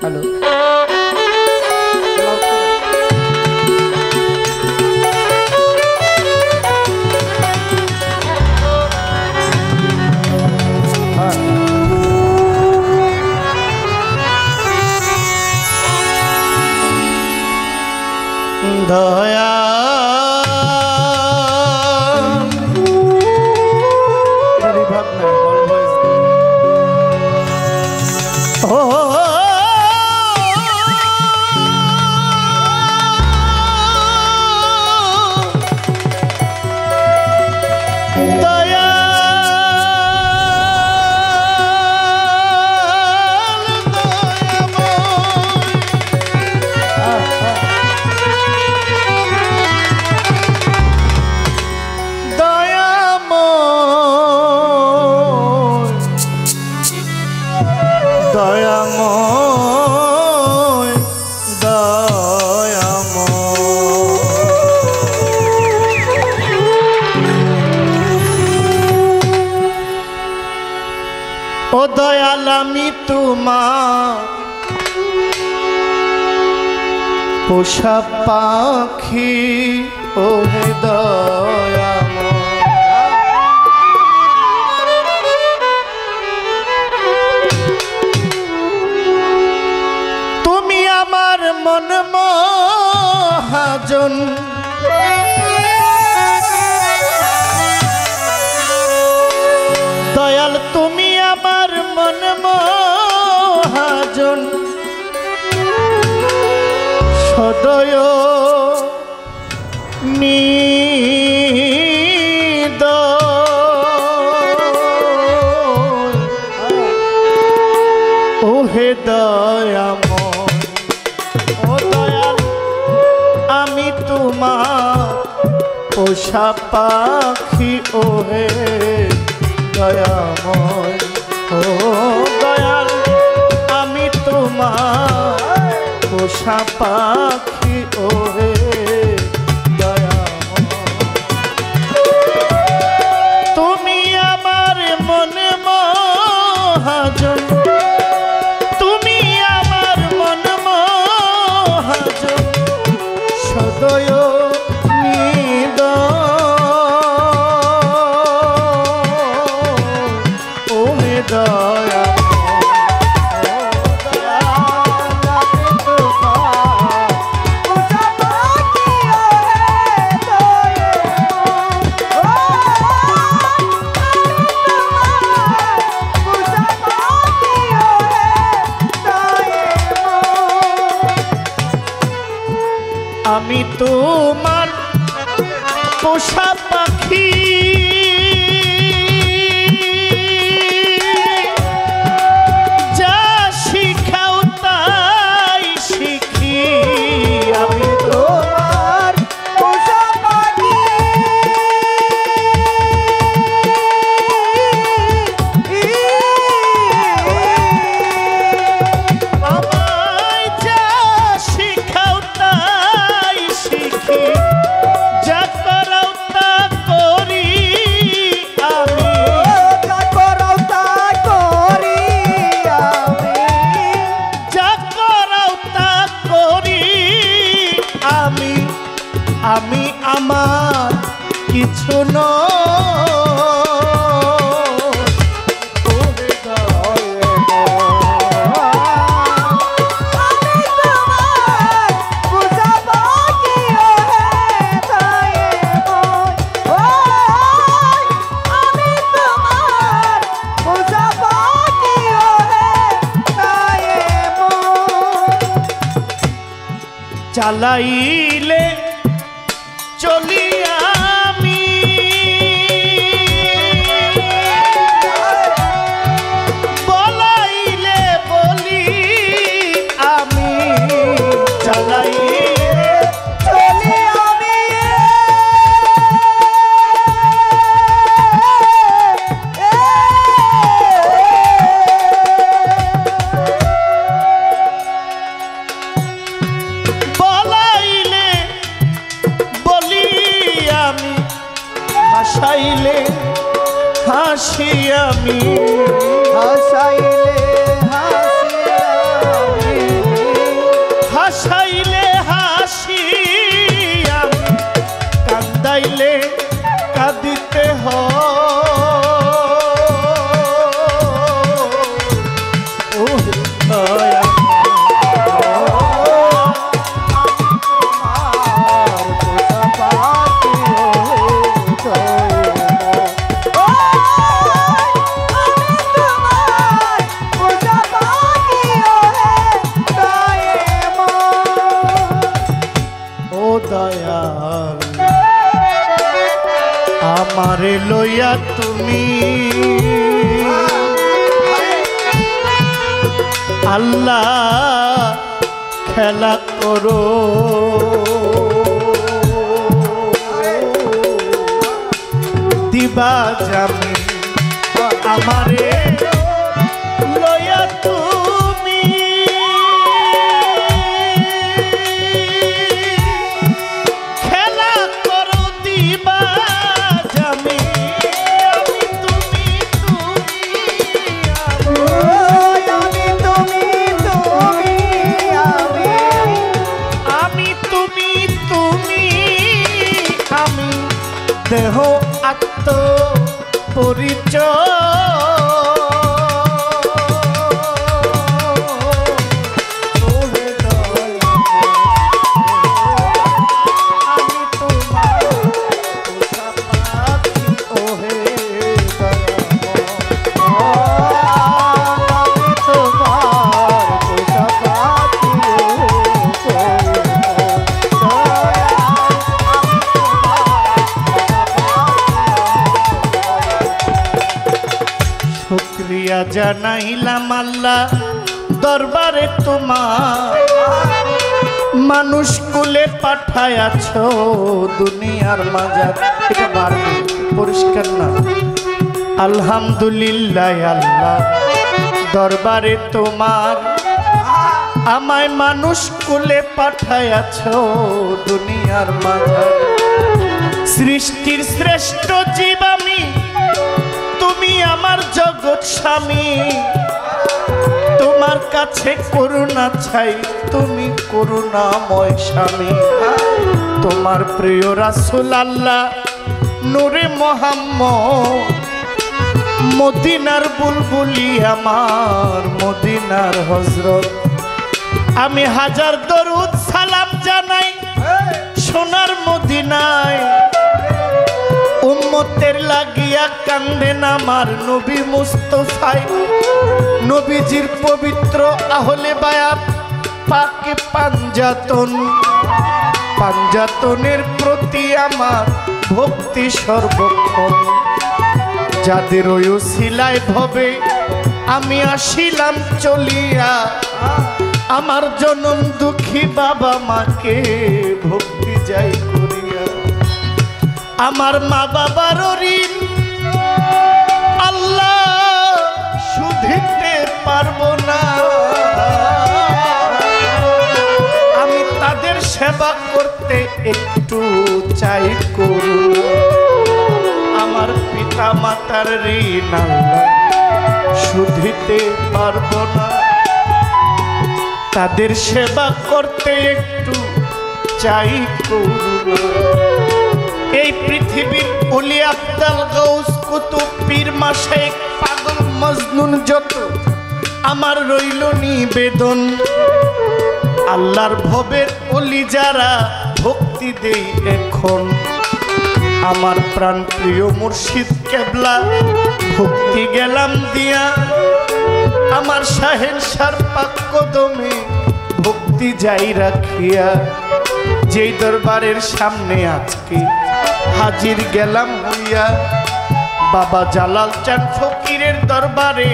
Hello দয়া ও দয়াল আমি তোমার পোষা পাখি ও হে দয়াময় তুমি আমার মন মহাজন দয়াল তুমি আমার মন মহাজন সদয় নিদ ও হে দয়াময় ও দয়াল আমি তোমার পোষা পাখি ও হে দয়াময় ও দয়াল আমি তোমার পোষা পাখি ও হে দয়াময় তুমি আমার মনে মহাজন তুমি আমার মন মহাজন সদয় নিদ ও হে দয়া আমি তোমার পোষা পাখি যা শিখাও তাই শিখি আমি তোমার পোষা পাখি আমায় যা শিখাও তাই শিখি যা করাও তা করি আমি যা করাও তা করি আমি যা করাও তা করি আমি আমি আমার কিছু নয় চালাইলে চলি আমি বলাইলে বলি আমি চালাইলে চলি আমি হাসাইলে হাসি আমি হাসাইলে হাসি আমি আমারে লইয়া তুমি আল্লাহ খেলা করো দিবা জামি আমারে লইয়া তুমি খেলা করো দিবা জামি দেহ আত্ম পরিচয় আমি তোমার ওহে শুকরিয়া জানাইলাম আল্লাহ দরবারে তোমার মানুষ কুলে পাঠায়াছ দুনিয়ার মাঝার এটা বাড়বে পরিষ্কার না আলহামদুলিল্লাহ আল্লাহ দরবারে তোমার আমায় মানুষ কুলে পাঠায়াছ দুনিয়ার মাঝার সৃষ্টির শ্রেষ্ঠ জীব আমি তুমি আমার জগৎ স্বামী তোমার কাছে করুণা চাই তুমি করুণাময় স্বামী তোমার প্রিয় রাসূল আল্লাহ নূরে মুহাম্মদ মদিনার বুলবুলি আমার মদিনার হযরত আমি হাজার দরুদ সালাম জানাই সোনার মদিনায় উম্মতের লাগিয়া কান্দেন আমার নবী মুস্তাফায় নবীজির পবিত্র আহলে বায়াত পাকে পাঞ্জাতনের প্রতি আমার ভক্তি সর্বক্ষণ যাদের ওসিলায় ভবে আমি আসিলাম চলিয়া আমার জনম দুঃখী বাবা মাকে ভক্তি যাই করিয়া আমার মা বাবার ঋণ আল্লাহ শুধিতে পারবো না আমি তাদের সেবা করতে একটু চাই করুন আমার পিতা মাতার ঋণ আল্লাহ শুধিতে পারবো না তাদের সেবা করতে একটু চাই করুন এই পৃথিবীর ওলি আব্দাল গাউস কুতুব পীর মাশায়েখ পাগল মজনুন যত আমার রইল নিবেদন আল্লাহর ভবের ওলি যারা ভক্তি দেই এখন আমার প্রাণ প্রিয় মুর্শিদ কেবলা ভক্তি গেলাম দিয়া আমার শাহেনশার পাক কদমে ভক্তি যাই রাখিয়া যেই দরবারের সামনে আজকে হাজির গেলাম হইয়া বাবা জালাল চাঁদ ফকিরের দরবারে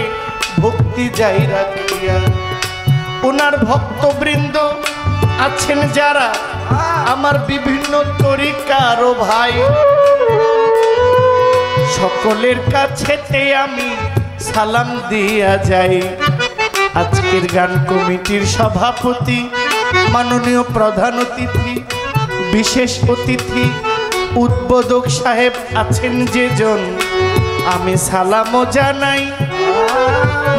ভক্তি যাই রাখিয়া ওনার ভক্তবৃন্দ আছেন যারা আমার বিভিন্ন তরিকার ভাই সকলের কাছেতে আমি সালাম দিয়া যাই আজকের গান কমিটির সভাপতি মাননীয় প্রধান অতিথি বিশেষ অতিথি উদ্বোধক সাহেব আছেন যেজন আমি সালামও জানাই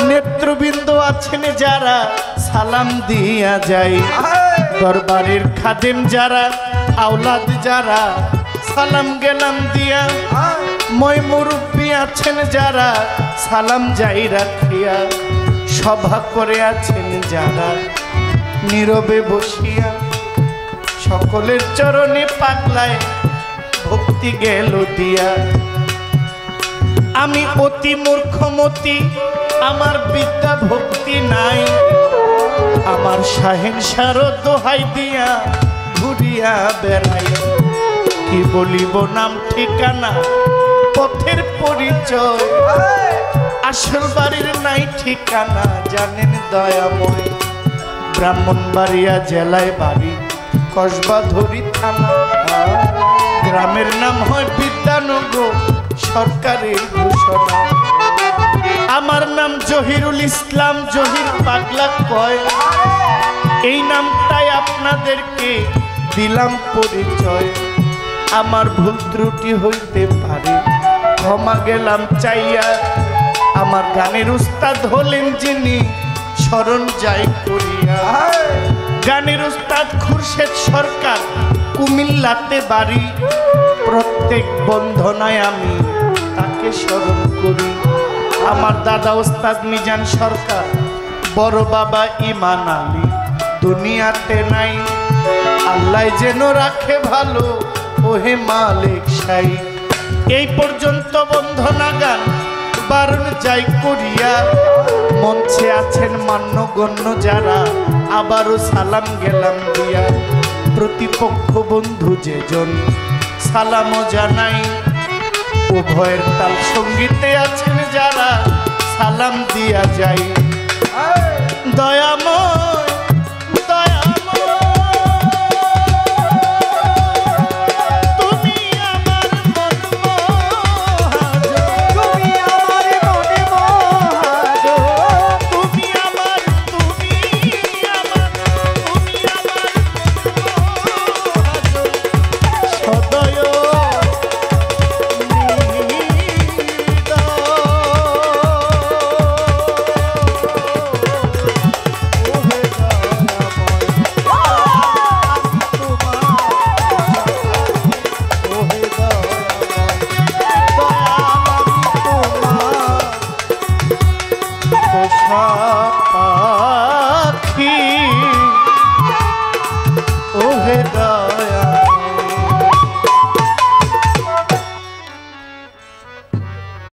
নেতৃবৃন্দ আছেন যারা সালাম দিয়া যাই দরবারের খাদেম যারা আওলাদ যারা সালাম গেলাম দিয়া মই মুরব্বী আছেন যারা সালাম যাই রাখিয়া সভা করে আছেন যারা নীরবে বসিয়া সকলের চরণে পাগলায় ভক্তি গেল দিয়া আমি অতি মূর্খমতি আমার বিদ্যা ভক্তি নাই আমার শাহেনশার দোহাই দিয়া ঘুরিয়া বেড়াই কি বলিব নাম ঠিকানা পথের পরিচয়, আসল বাড়ির নাই ঠিকানা জানেন দয়াময়। ব্রাহ্মণবাড়িয়া জেলায় বাড়ি, কসবা ধরি থানা, গ্রামের নাম হয় বিদ্যানগর, সরকারের ঘোষণা। আমার নাম জহিরুল ইসলাম, জহির পাগলা কয়, এই নামটাই আপনাদেরকে দিলাম পরিচয়। আমার ভুল ত্রুটি হইতে পারে, ক্ষমা গেলাম চাইয়া। আমার গানের উস্তাদ হলেন যিনি, স্মরণ যাই করিয়া। গানের উস্তাদ খুরশেদ সরকার, কুমিল্লাতে বাড়ি, প্রত্যেক বন্ধনায় আমি তাকে স্মরণ করি। আমার দাদা ওস্তাদ মিজান সরকার, বড় বাবা ইমান আলী দুনিয়াতে নাই, আল্লাহ যেন রাখে ভালো ওহে মালিক সাই। এই পর্যন্ত বন্ধনা গান বারণ যাই করিয়া, মঞ্চে আছেন মান্যগণ্য যারা, আবারও সালাম গেলাম দিয়া। প্রতিপক্ষ বন্ধু যেজন সালামও জানাই, উভয়ের তাল সঙ্গীতে আছেন যারা, সালাম দিয়া যাই। দয়াময় পাখি